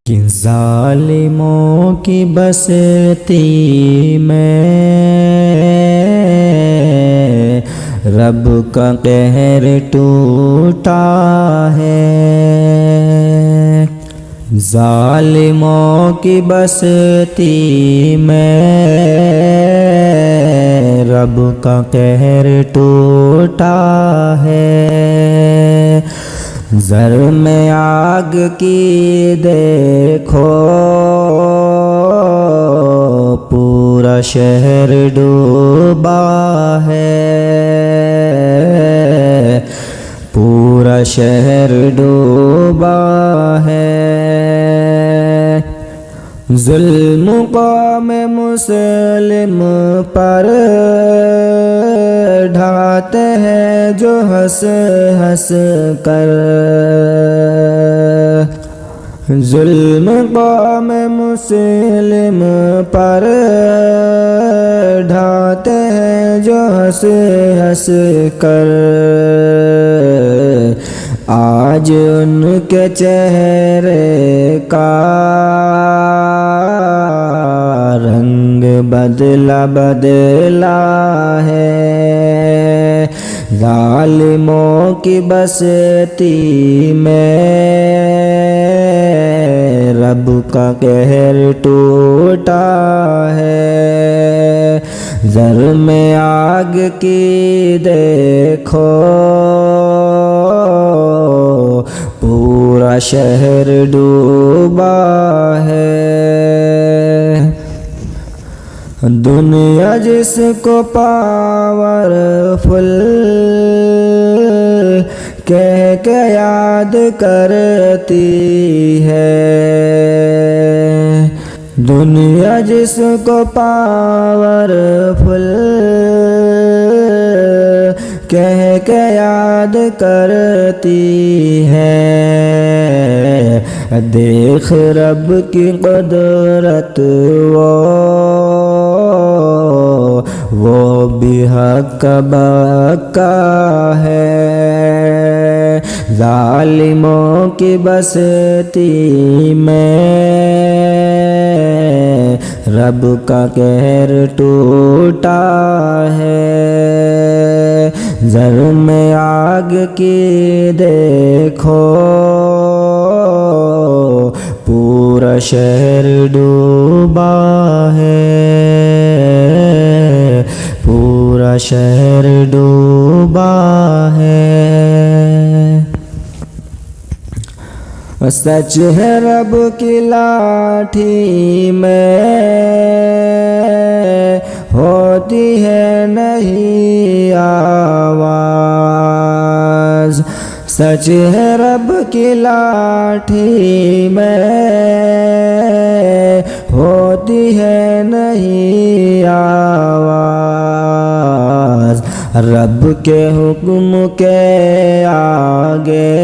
کن ظالموں کی بستی میں رب کا قہر ٹوٹا ہے، ظالموں کی بستی میں رب کا قہر ٹوٹا ہے، زر میں آگ کی دیکھو پورا شہر ڈوبا ہے، پورا شہر ڈوبا ہے، ظلم قوم مسلم پر ڈھاتے ہیں جو ہنس ہنس کر، ظلم قوم مسلم پر ڈھاتے ہیں جو ہنس ہنس کر، آج ان کے چہرے کا رنگ بدلا بدلا ہے، ظالموں کی بستی میں رب کا قہر ٹوٹا ہے، زر میں آگ کی دیکھو پورا شہر ڈوبا ہے، دنیا جس کو پاورفل کہہ کے یاد کرتی ہے، دنیا جس کو پاورفل کہہ کے یاد کرتی ہے، دیکھ رب کی قدرت وہ بھی حق بکا ہے، ظالموں کی بستی میں رب کا قہر ٹوٹا ہے، زر میں آگ کی دیکھو پورا شہر ڈوبا ہے، پورا شہر ڈوبا ہے، سچ ہے رب کی لاٹھی میں ہوتی ہے نہیں آواز، سچ ہے رب کی لاٹھی میں ہوتی ہے نہیں آواز، رب کے حکم کے آگے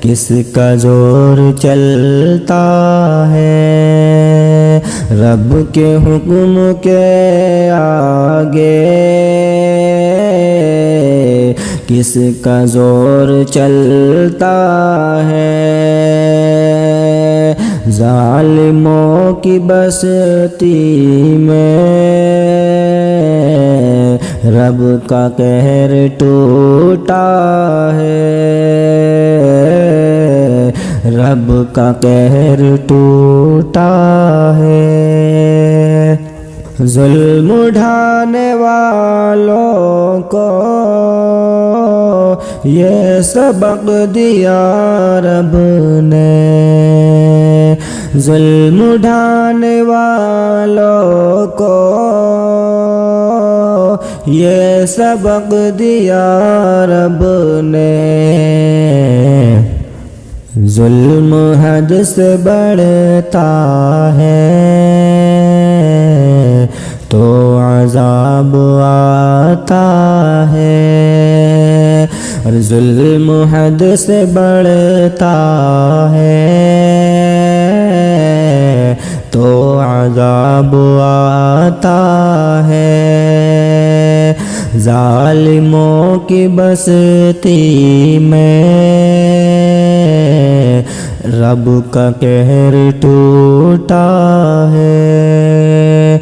کس کا زور چلتا ہے، رب کے حکم کے آگے کس کا زور چلتا ہے، ظالموں کی بستی میں رب کا قہر ٹوٹا ہے، رب کا قہر ٹوٹا ہے، ظلم اٹھانے والوں کو یہ سبق دیا رب نے، ظلم اٹھانے والوں کو یہ سبق دیا رب نے، ظلم حد سے بڑھتا ہے تو عذاب آتا ہے، اور ظلم حد سے بڑھتا ہے تو عذاب آتا ہے، ظالموں کی بستی میں رب کا قہر ٹوٹا ہے،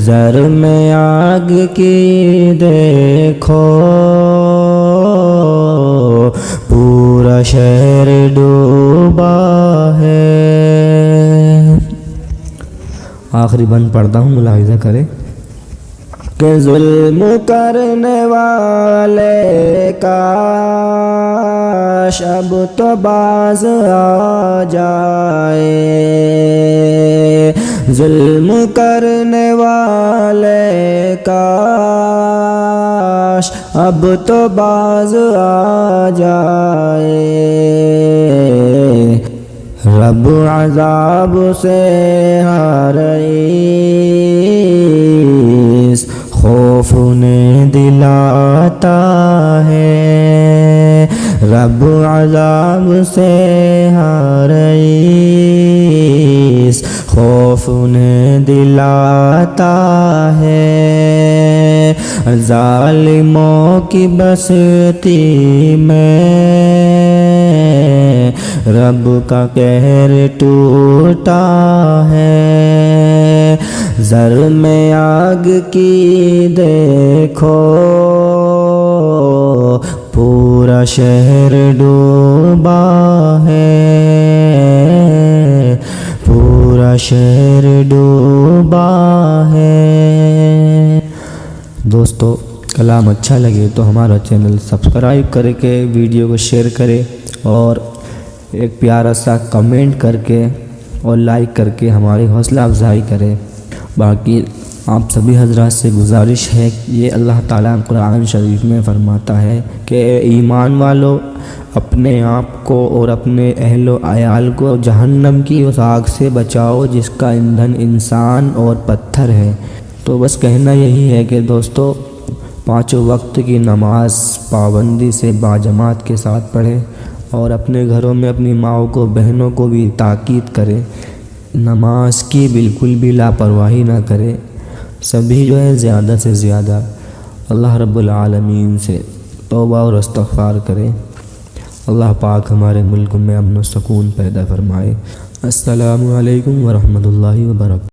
زر میں آگ کی دیکھو پورا شہر ڈوبا ہے۔ آخری بند پڑھتا ہوں، ملاحظہ کرے کہ ظلم کرنے والے کاش اب تو باز آ جائے، ظلم کرنے والے کاش اب تو باز آ جائے، رب عذاب سے حریص خوف انہیں دلاتا ہے، رب عذاب سے حریص خوف انہیں دلاتا ہے، ظالموں کی بستی میں رب کا قہر ٹوٹا ہے، زر میں آگ کی دیکھو پورا شہر ڈوبا ہے، پورا شہر ڈوبا ہے۔ دوستو کلام اچھا لگے تو ہمارا چینل سبسکرائب کر کے ویڈیو کو شیئر کرے اور ایک پیارا سا کمنٹ کر کے اور لائک کر کے ہماری حوصلہ افزائی کرے۔ باقی آپ سبھی حضرات سے گزارش ہے، یہ اللہ تعالیٰ قرآن شریف میں فرماتا ہے کہ ایمان والو اپنے آپ کو اور اپنے اہل و عیال کو جہنم کی اس آگ سے بچاؤ جس کا ایندھن انسان اور پتھر ہے۔ تو بس کہنا یہی ہے کہ دوستو 5 وقت کی نماز پابندی سے باجماعت کے ساتھ پڑھیں اور اپنے گھروں میں اپنی ماؤں کو بہنوں کو بھی تاکید کریں، نماز کی بالکل بھی لاپرواہی نہ کریں، سبھی جو ہے زیادہ سے زیادہ اللہ رب العالمین سے توبہ اور استغفار کریں۔ اللہ پاک ہمارے ملک میں امن و سکون پیدا فرمائے۔ السلام علیکم ورحمۃ اللہ وبرکاتہ۔